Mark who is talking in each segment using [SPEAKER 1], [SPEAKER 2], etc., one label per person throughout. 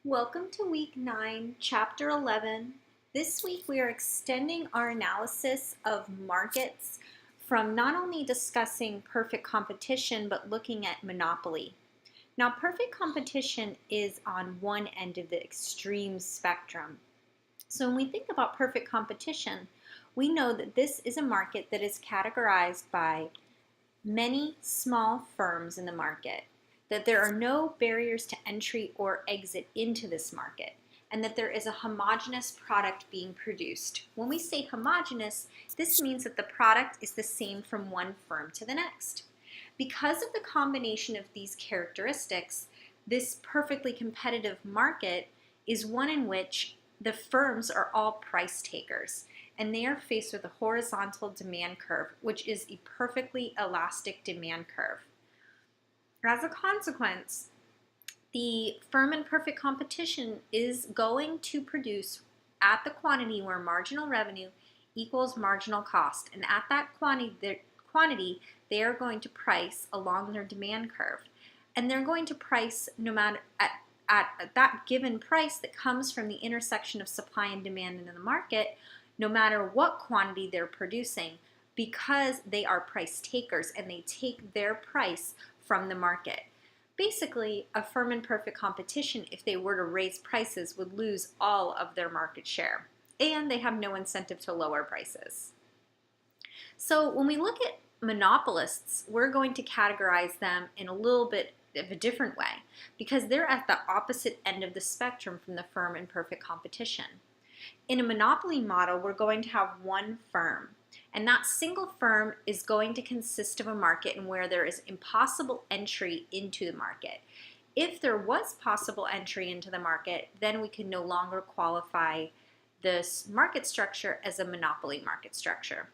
[SPEAKER 1] Welcome to week 9, chapter 11. This week we are extending our analysis of markets from not only discussing perfect competition but looking at monopoly. Now, perfect competition is on one end of the extreme spectrum. So when we think about perfect competition, we know that this is a market that is categorized by many small firms in the market, that there are no barriers to entry or exit into this market, and that there is a homogeneous product being produced. When we say homogeneous, this means that the product is the same from one firm to the next. Because of the combination of these characteristics, this perfectly competitive market is one in which the firms are all price takers, and they are faced with a horizontal demand curve, which is a perfectly elastic demand curve. As a consequence, the firm in perfect competition is going to produce at the quantity where marginal revenue equals marginal cost, and at that quantity they are going to price along their demand curve, and they're going to price no matter at that given price that comes from the intersection of supply and demand in the market, no matter what quantity they're producing, because they are price takers and they take their price from the market. Basically, a firm in perfect competition, if they were to raise prices, would lose all of their market share, and they have no incentive to lower prices. So when we look at monopolists, we're going to categorize them in a little bit of a different way because they're at the opposite end of the spectrum from the firm in perfect competition. In a monopoly model, we're going to have one firm, and that single firm is going to consist of a market in where there is impossible entry into the market. If there was possible entry into the market, then we can no longer qualify this market structure as a monopoly market structure.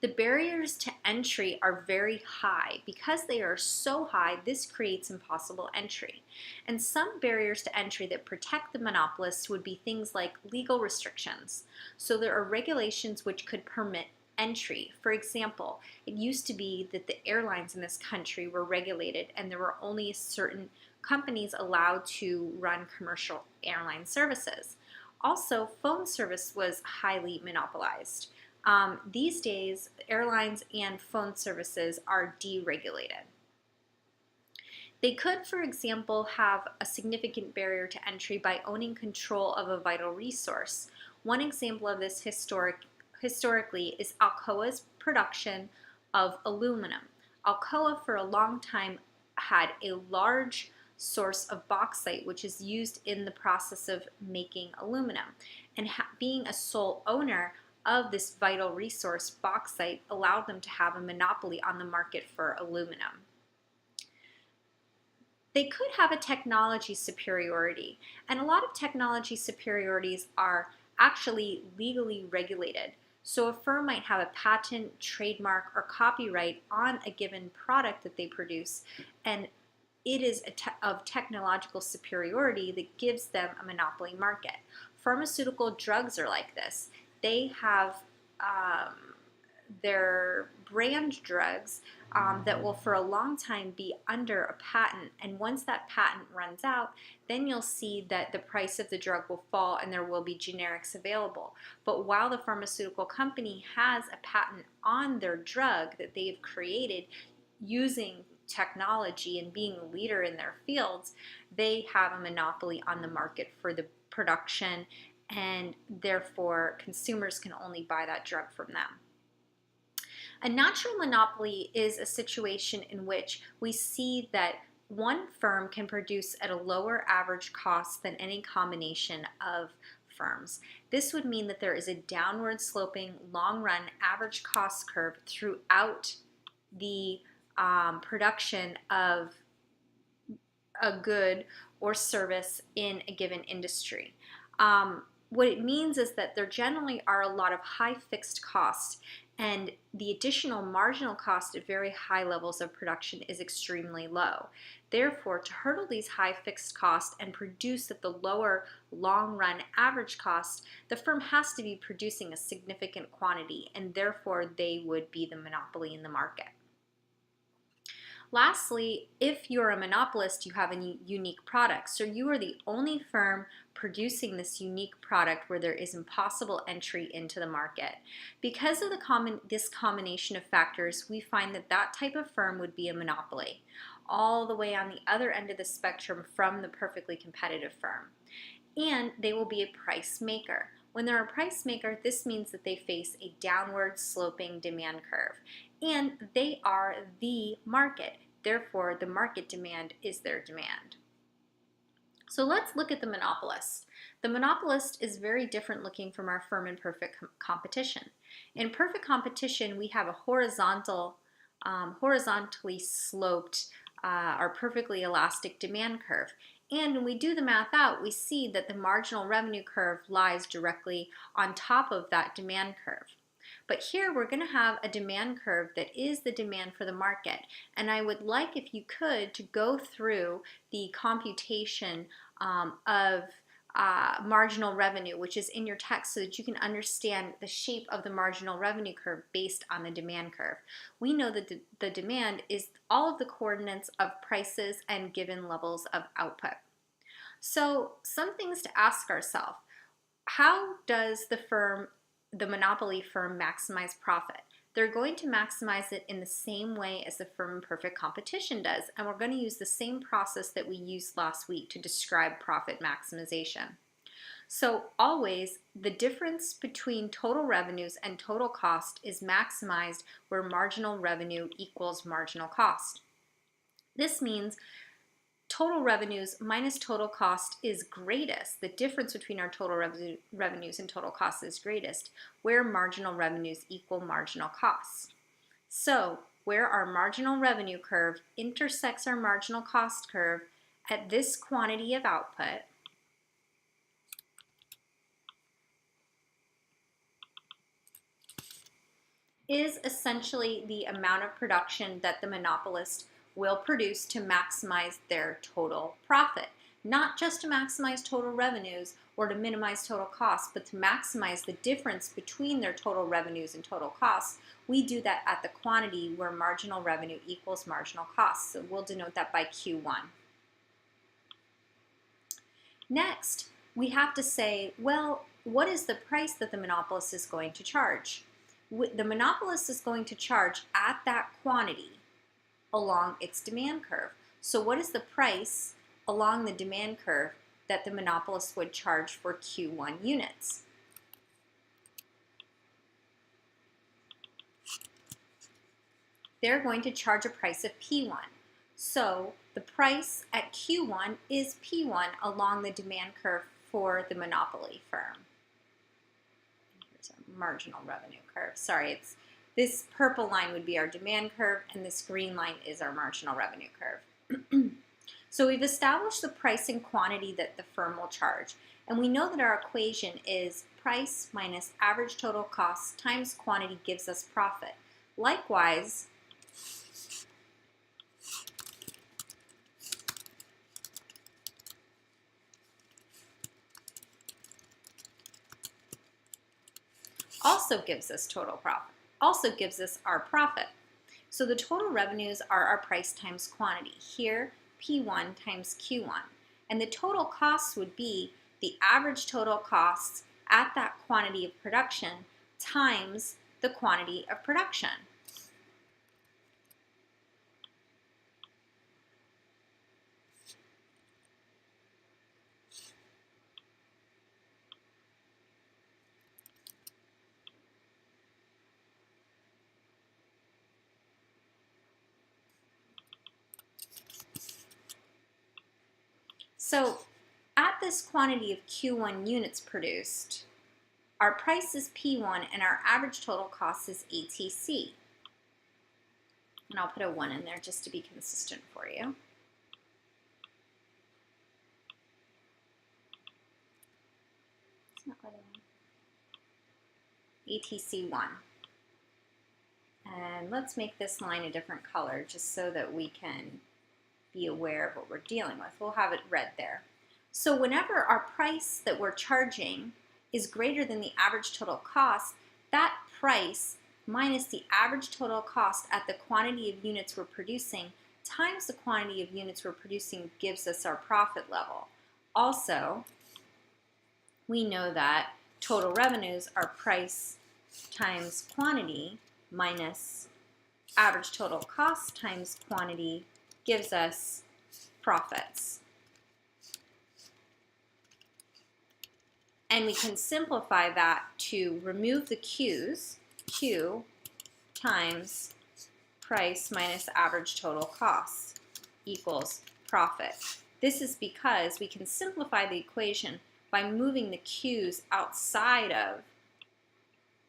[SPEAKER 1] The barriers to entry are very high. Because they are so high, this creates impossible entry. And some barriers to entry that protect the monopolists would be things like legal restrictions. So there are regulations which could permit entry. For example, it used to be that the airlines in this country were regulated and there were only certain companies allowed to run commercial airline services. Also, phone service was highly monopolized. These days, airlines and phone services are deregulated. They could, for example, have a significant barrier to entry by owning control of a vital resource. One example of this historically is Alcoa's production of aluminum. Alcoa for a long time had a large source of bauxite which is used in the process of making aluminum, and being a sole owner of this vital resource, bauxite, allowed them to have a monopoly on the market for aluminum. They could have a technology superiority, and a lot of technology superiorities are actually legally regulated. So a firm might have a patent, trademark, or copyright on a given product that they produce, and it is of technological superiority that gives them a monopoly market. Pharmaceutical drugs are like this. They have their brand drugs that will for a long time be under a patent, and once that patent runs out, then you'll see that the price of the drug will fall and there will be generics available. But while the pharmaceutical company has a patent on their drug that they've created using technology and being a leader in their fields, they have a monopoly on the market for the production, and therefore consumers can only buy that drug from them. A natural monopoly is a situation in which we see that one firm can produce at a lower average cost than any combination of firms. This would mean that there is a downward sloping long-run average cost curve throughout the production of a good or service in a given industry. What it means is that there generally are a lot of high fixed costs, and the additional marginal cost at very high levels of production is extremely low. Therefore, to hurdle these high fixed costs and produce at the lower long-run average cost, the firm has to be producing a significant quantity, and therefore they would be the monopoly in the market. Lastly, if you're a monopolist, you have a unique product. So you are the only firm producing this unique product where there is impossible entry into the market. Because of this combination of factors, we find that that type of firm would be a monopoly, all the way on the other end of the spectrum from the perfectly competitive firm. And they will be a price maker. When they're a price maker, this means that they face a downward sloping demand curve, and they are the market. Therefore, the market demand is their demand. So let's look at the monopolist. The monopolist is very different looking from our firm in perfect competition. In perfect competition, we have a horizontally sloped or perfectly elastic demand curve. And when we do the math out, we see that the marginal revenue curve lies directly on top of that demand curve. But here we're going to have a demand curve that is the demand for the market. And I would like, if you could, to go through the computation of marginal revenue, which is in your text, so that you can understand the shape of the marginal revenue curve based on the demand curve. We know that the demand is all of the coordinates of prices and given levels of output. So some things to ask ourselves: how does the monopoly firm maximize profit? They're going to maximize it in the same way as the firm in perfect competition does, and we're going to use the same process that we used last week to describe profit maximization. So always, the difference between total revenues and total cost is maximized where marginal revenue equals marginal cost. This means total revenues minus total cost is greatest. The difference between our total revenues and total cost is greatest where marginal revenues equal marginal costs. So where our marginal revenue curve intersects our marginal cost curve at this quantity of output, is essentially the amount of production that the monopolist will produce to maximize their total profit. Not just to maximize total revenues or to minimize total costs, but to maximize the difference between their total revenues and total costs. We do that at the quantity where marginal revenue equals marginal costs. So we'll denote that by Q1. Next, we have to say, well, what is the price that the monopolist is going to charge? The monopolist is going to charge at that quantity along its demand curve. So what is the price along the demand curve that the monopolist would charge for Q1 units? They're going to charge a price of P1. So the price at Q1 is P1 along the demand curve for the monopoly firm. Here's our marginal revenue curve. Sorry, this purple line would be our demand curve, and this green line is our marginal revenue curve. So we've established the price and quantity that the firm will charge, and we know that our equation is price minus average total cost times quantity gives us profit. Likewise, also gives us total profit. Also gives us our profit. So the total revenues are our price times quantity. Here, P1 times Q1. And the total costs would be the average total costs at that quantity of production times the quantity of production. So at this quantity of Q1 units produced, our price is P1 and our average total cost is ATC. And I'll put a 1 in there just to be consistent for you. It's not letting me. ATC 1. And let's make this line a different color just so that we can be aware of what we're dealing with. We'll have it red there. So whenever our price that we're charging is greater than the average total cost, that price minus the average total cost at the quantity of units we're producing times the quantity of units we're producing gives us our profit level. Also, we know that total revenues are price times quantity minus average total cost times quantity gives us profits. And we can simplify that to remove the Q's, Q times price minus average total cost equals profit. This is because we can simplify the equation by moving the Q's outside of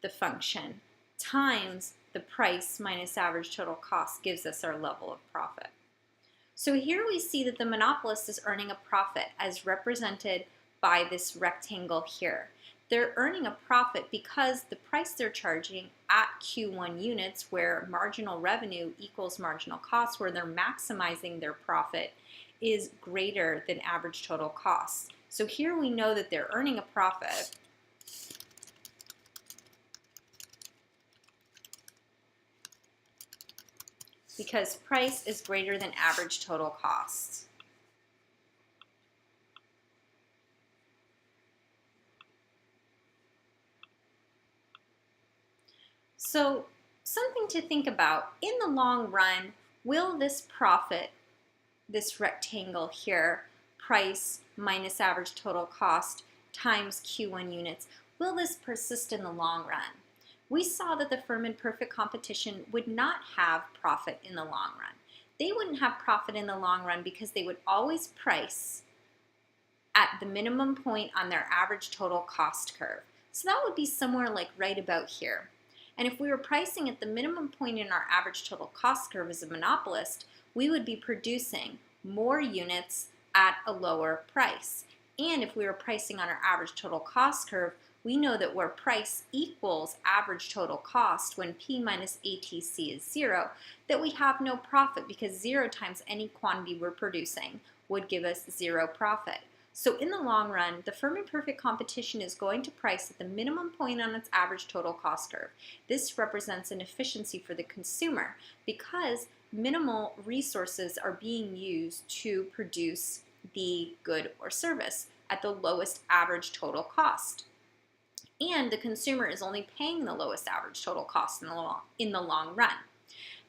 [SPEAKER 1] the function times the price minus average total cost gives us our level of profit. So here we see that the monopolist is earning a profit as represented by this rectangle here. They're earning a profit because the price they're charging at Q1 units, where marginal revenue equals marginal cost, where they're maximizing their profit, is greater than average total cost. So here we know that they're earning a profit because price is greater than average total cost. So something to think about, in the long run, will this profit, this rectangle here, price minus average total cost times Q1 units, will this persist in the long run? We saw that the firm in perfect competition would not have profit in the long run. They wouldn't have profit in the long run because they would always price at the minimum point on their average total cost curve. So that would be somewhere like right about here. And if we were pricing at the minimum point in our average total cost curve as a monopolist, we would be producing more units at a lower price. And if we were pricing on our average total cost curve, we know that where price equals average total cost when P minus ATC is 0, that we have no profit because 0 times any quantity we're producing would give us 0 profit. So in the long run, the firm in perfect competition is going to price at the minimum point on its average total cost curve. This represents an efficiency for the consumer because minimal resources are being used to produce the good or service at the lowest average total cost. And the consumer is only paying the lowest average total cost in the long run.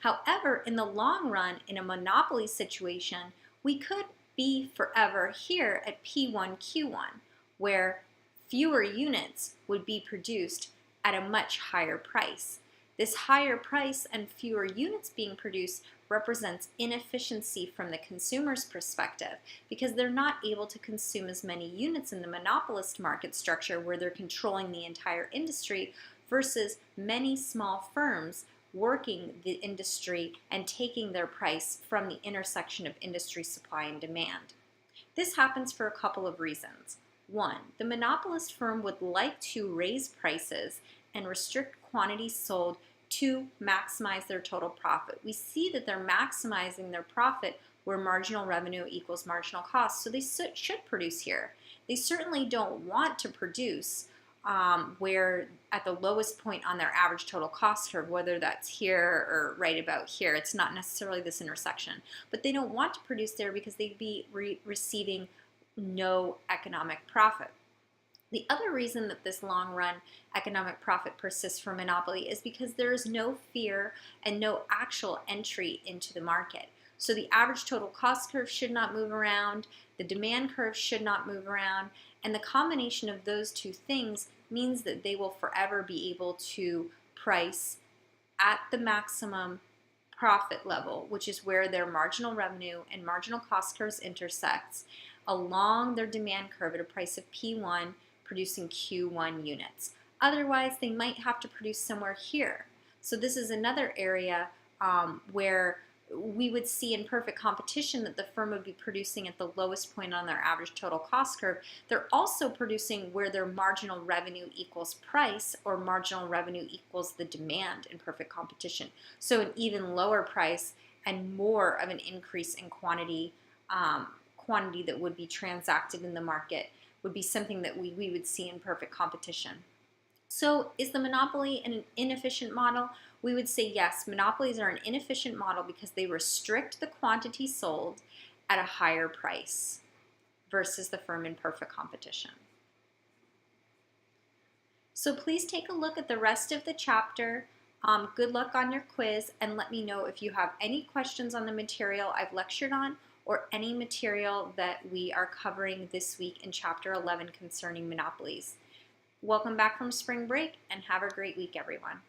[SPEAKER 1] However, in the long run, in a monopoly situation, we could be forever here at P1Q1, where fewer units would be produced at a much higher price. This higher price and fewer units being produced represents inefficiency from the consumer's perspective because they're not able to consume as many units in the monopolist market structure where they're controlling the entire industry versus many small firms working the industry and taking their price from the intersection of industry supply and demand. This happens for a couple of reasons. One, the monopolist firm would like to raise prices and restrict quantities sold to maximize their total profit. We see that they're maximizing their profit where marginal revenue equals marginal cost, so they should produce here. They certainly don't want to produce where at the lowest point on their average total cost curve, whether that's here or right about here. It's not necessarily this intersection, but they don't want to produce there because they'd be receiving no economic profit. The other reason that this long-run economic profit persists for monopoly is because there is no fear and no actual entry into the market. So the average total cost curve should not move around, the demand curve should not move around, and the combination of those two things means that they will forever be able to price at the maximum profit level, which is where their marginal revenue and marginal cost curves intersects, along their demand curve at a price of P1, producing Q1 units. Otherwise, they might have to produce somewhere here. So this is another area where we would see in perfect competition that the firm would be producing at the lowest point on their average total cost curve. They're also producing where their marginal revenue equals price or marginal revenue equals the demand in perfect competition. So an even lower price and more of an increase in quantity that would be transacted in the market would be something that we would see in perfect competition. So is the monopoly an inefficient model? we would say yes, monopolies are an inefficient model because they restrict the quantity sold at a higher price versus the firm in perfect competition. So please take a look at the rest of the chapter. Good luck on your quiz, and let me know if you have any questions on the material I've lectured on or any material that we are covering this week in Chapter 11 concerning monopolies. Welcome back from spring break, and have a great week, everyone.